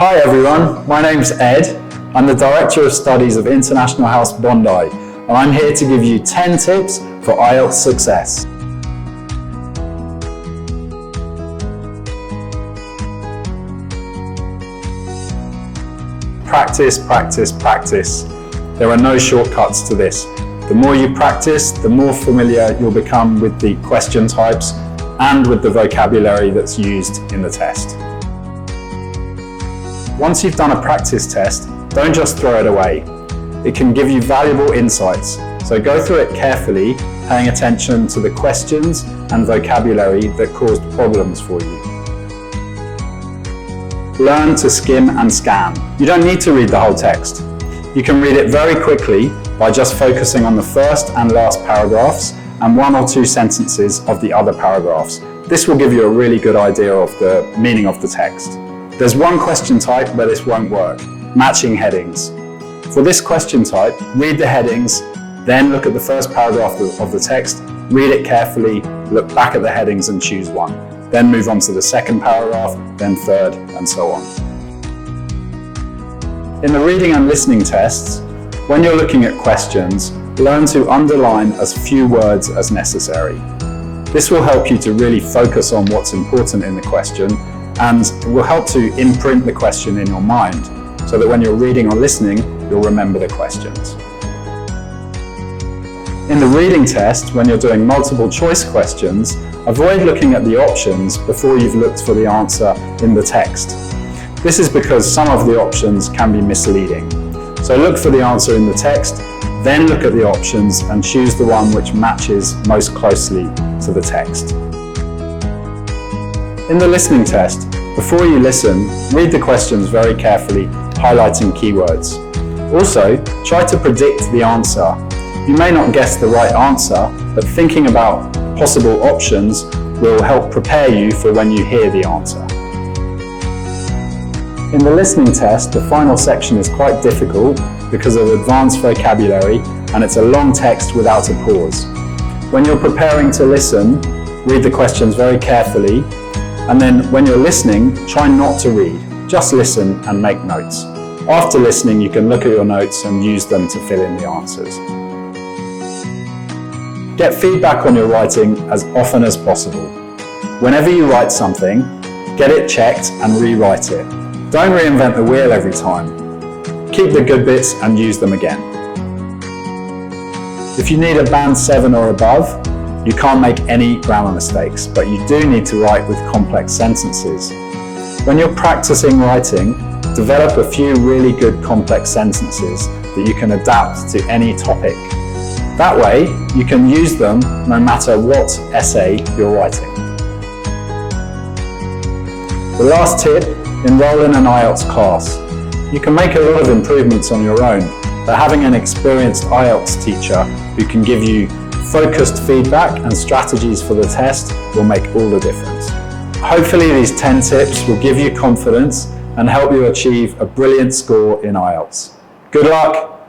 Hi everyone, my name's Ed. I'm the Director of Studies of International House Bondi, and I'm here to give you 10 tips for IELTS success. Practice, practice, practice. There are no shortcuts to this. The more you practice, the more familiar you'll become with the question types and with the vocabulary that's used in the test. Once you've done a practice test, don't just throw it away. It can give you valuable insights, so go through it carefully, paying attention to the questions and vocabulary that caused problems for you. Learn to skim and scan. You don't need to read the whole text. You can read it very quickly by just focusing on the first and last paragraphs and one or two sentences of the other paragraphs. This will give you a really good idea of the meaning of the text. There's one question type where this won't work: matching headings. For this question type, read the headings, then look at the first paragraph of the text, read it carefully, look back at the headings and choose one. Then move on to the second paragraph, then third, and so on. In the reading and listening tests, when you're looking at questions, learn to underline as few words as necessary. This will help you to really focus on what's important in the question, and it will help to imprint the question in your mind, so that when you're reading or listening, you'll remember the questions. In the reading test, when you're doing multiple choice questions, avoid looking at the options before you've looked for the answer in the text. This is because some of the options can be misleading. So look for the answer in the text, then look at the options and choose the one which matches most closely to the text. In the listening test, before you listen, read the questions very carefully, highlighting keywords. Also, try to predict the answer. You may not guess the right answer, but thinking about possible options will help prepare you for when you hear the answer. In the listening test, the final section is quite difficult because of advanced vocabulary, and it's a long text without a pause. When you're preparing to listen, read the questions very carefully, and then when you're listening, try not to read. Just listen and make notes. After listening, you can look at your notes and use them to fill in the answers. Get feedback on your writing as often as possible. Whenever you write something, get it checked and rewrite it. Don't reinvent the wheel every time. Keep the good bits and use them again. If you need a band 7 or above, you can't make any grammar mistakes, but you do need to write with complex sentences. When you're practicing writing, develop a few really good complex sentences that you can adapt to any topic. That way, you can use them no matter what essay you're writing. The last tip: enroll in an IELTS class. You can make a lot of improvements on your own, but having an experienced IELTS teacher who can give you focused feedback and strategies for the test will make all the difference. Hopefully these 10 tips will give you confidence and help you achieve a brilliant score in IELTS. Good luck!